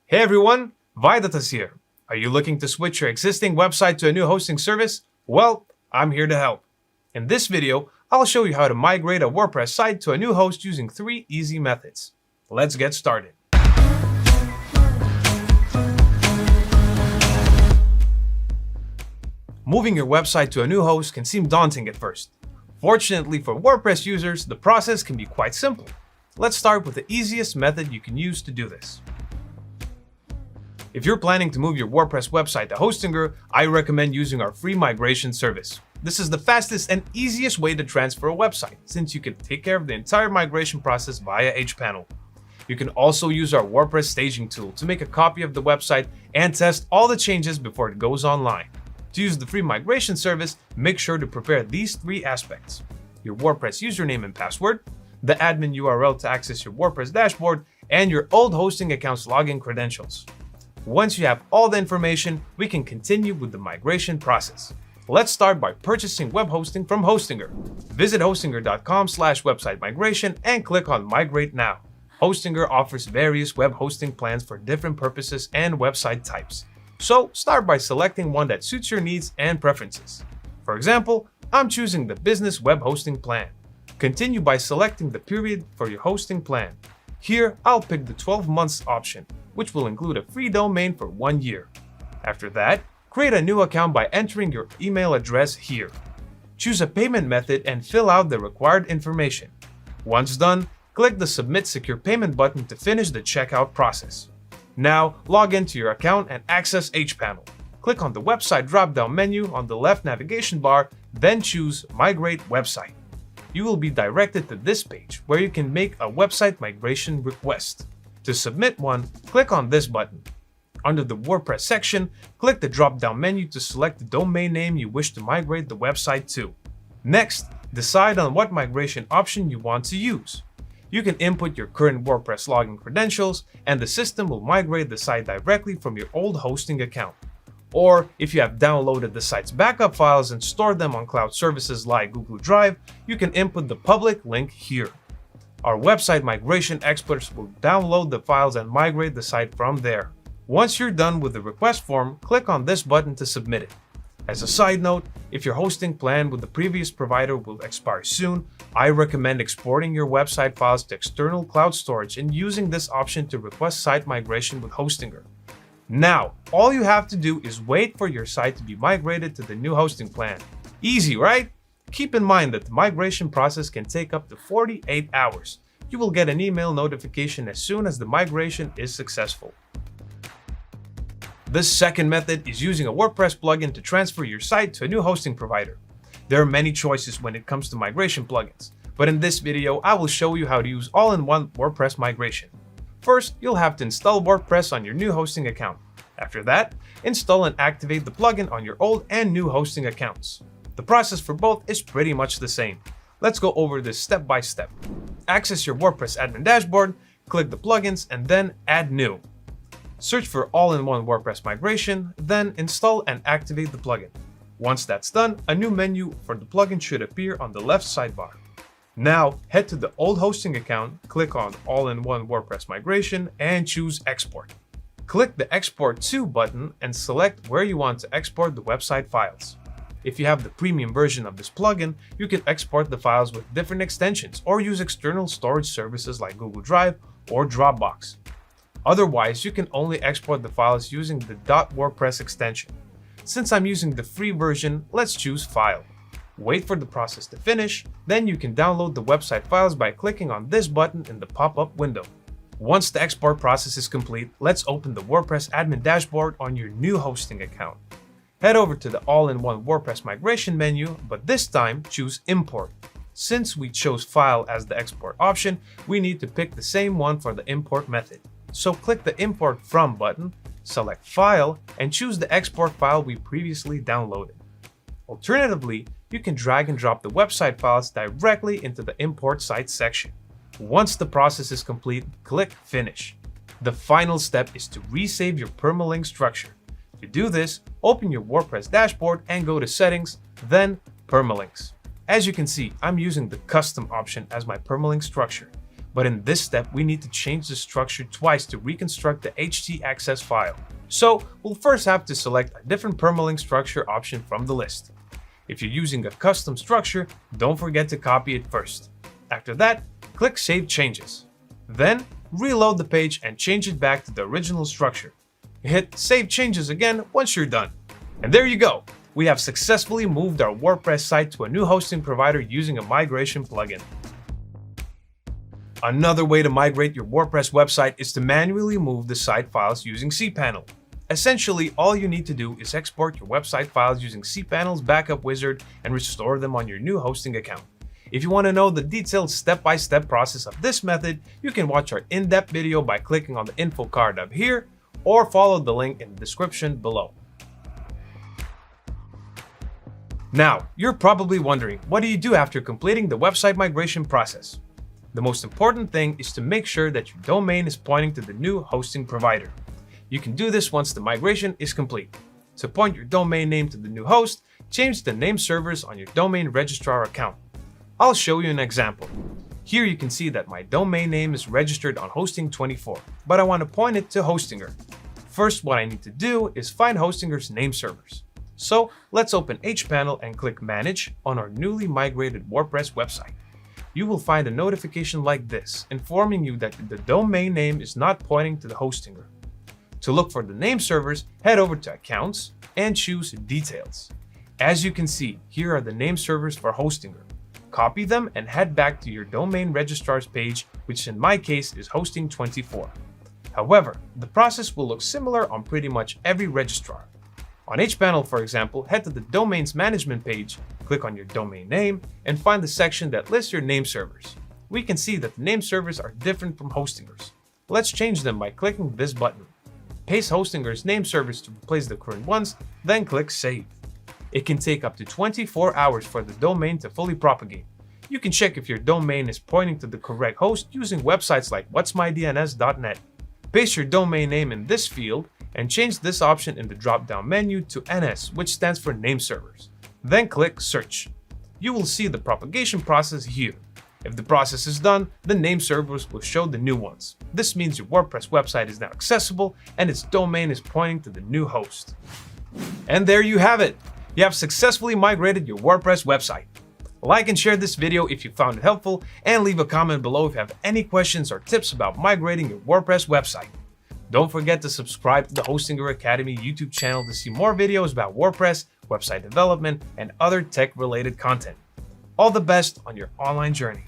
Hey everyone, Vaidatas here. Are you looking to switch your existing website to a new hosting service? Well, I'm here to help. In this video, I'll show you how to migrate a WordPress site to a new host using 3 easy methods. Let's get started. Moving your website to a new host can seem daunting at first. Fortunately for WordPress users, the process can be quite simple. Let's start with the easiest method you can use to do this. If you're planning to move your WordPress website to Hostinger, I recommend using our free migration service. This is the fastest and easiest way to transfer a website, since you can take care of the entire migration process via hPanel. You can also use our WordPress staging tool to make a copy of the website and test all the changes before it goes online. To use the free migration service, make sure to prepare these 3 aspects: your WordPress username and password, the admin URL to access your WordPress dashboard, and your old hosting account's login credentials. Once you have all the information, we can continue with the migration process. Let's start by purchasing web hosting from Hostinger. Visit hostinger.com/website migration and click on Migrate Now. Hostinger offers various web hosting plans for different purposes and website types. So start by selecting one that suits your needs and preferences. For example, I'm choosing the business web hosting plan. Continue by selecting the period for your hosting plan. Here, I'll pick the 12 months option, which will include a free domain for 1 year. After that, create a new account by entering your email address here. Choose a payment method and fill out the required information. Once done, click the Submit Secure Payment button to finish the checkout process. Now, log into your account and access hPanel. Click on the website drop-down menu on the left navigation bar, then choose Migrate Website. You will be directed to this page where you can make a website migration request. To submit one, click on this button. Under the WordPress section, click the drop-down menu to select the domain name you wish to migrate the website to. Next, decide on what migration option you want to use. You can input your current WordPress login credentials, and the system will migrate the site directly from your old hosting account. Or, if you have downloaded the site's backup files and stored them on cloud services like Google Drive, you can input the public link here. Our website migration experts will download the files and migrate the site from there. Once you're done with the request form, click on this button to submit it. As a side note, if your hosting plan with the previous provider will expire soon, I recommend exporting your website files to external cloud storage and using this option to request site migration with Hostinger. Now, all you have to do is wait for your site to be migrated to the new hosting plan. Easy, right? Keep in mind that the migration process can take up to 48 hours. You will get an email notification as soon as the migration is successful. The second method is using a WordPress plugin to transfer your site to a new hosting provider. There are many choices when it comes to migration plugins, but in this video, I will show you how to use all-in-one WordPress migration. First, you'll have to install WordPress on your new hosting account. After that, install and activate the plugin on your old and new hosting accounts. The process for both is pretty much the same. Let's go over this step by step. Access your WordPress admin dashboard, click the plugins, and then Add New. Search for all-in-one WordPress migration, then install and activate the plugin. Once that's done, a new menu for the plugin should appear on the left sidebar. Now, head to the old hosting account, click on All-in-One WordPress Migration, and choose Export. Click the Export To button and select where you want to export the website files. If you have the premium version of this plugin, you can export the files with different extensions or use external storage services like Google Drive or Dropbox. Otherwise, you can only export the files using the .wordpress extension. Since I'm using the free version, let's choose File. Wait for the process to finish, then you can download the website files by clicking on this button in the pop-up window. Once the export process is complete, let's open the WordPress admin dashboard on your new hosting account. Head over to the All-in-One WordPress Migration menu, but this time choose Import. Since we chose File as the export option, we need to pick the same one for the import method. So click the Import From button, select File, and choose the export file we previously downloaded. Alternatively, you can drag and drop the website files directly into the Import Site section. Once the process is complete, click Finish. The final step is to resave your permalink structure. To do this, open your WordPress dashboard and go to Settings, then Permalinks. As you can see, I'm using the Custom option as my permalink structure. But in this step, we need to change the structure twice to reconstruct the htaccess file. So we'll first have to select a different permalink structure option from the list. If you're using a custom structure, don't forget to copy it first. After that, click Save Changes. Then, reload the page and change it back to the original structure. Hit Save Changes again once you're done. And there you go! We have successfully moved our WordPress site to a new hosting provider using a migration plugin. Another way to migrate your WordPress website is to manually move the site files using cPanel. Essentially, all you need to do is export your website files using cPanel's backup wizard and restore them on your new hosting account. If you want to know the detailed step-by-step process of this method, you can watch our in-depth video by clicking on the info card up here or follow the link in the description below. Now, you're probably wondering, what do you do after completing the website migration process? The most important thing is to make sure that your domain is pointing to the new hosting provider. You can do this once the migration is complete. To point your domain name to the new host, change the name servers on your domain registrar account. I'll show you an example. Here you can see that my domain name is registered on Hosting24, but I want to point it to Hostinger. First, what I need to do is find Hostinger's name servers. So let's open hPanel and click Manage on our newly migrated WordPress website. You will find a notification like this, informing you that the domain name is not pointing to the Hostinger. To look for the name servers, head over to Accounts and choose Details. As you can see, here are the name servers for Hostinger. Copy them and head back to your domain registrar's page, which in my case is Hosting24. However, the process will look similar on pretty much every registrar. On hPanel, for example, head to the Domains Management page, click on your domain name, and find the section that lists your name servers. We can see that the name servers are different from Hostinger's. Let's change them by clicking this button. Paste Hostinger's name servers to replace the current ones, then click Save. It can take up to 24 hours for the domain to fully propagate. You can check if your domain is pointing to the correct host using websites like whatsmydns.net. Paste your domain name in this field and change this option in the drop-down menu to NS, which stands for Name Servers. Then click Search. You will see the propagation process here. If the process is done, the name servers will show the new ones. This means your WordPress website is now accessible and its domain is pointing to the new host. And there you have it! You have successfully migrated your WordPress website. Like and share this video if you found it helpful, and leave a comment below if you have any questions or tips about migrating your WordPress website. Don't forget to subscribe to the Hostinger Academy YouTube channel to see more videos about WordPress, website development, and other tech-related content. All the best on your online journey.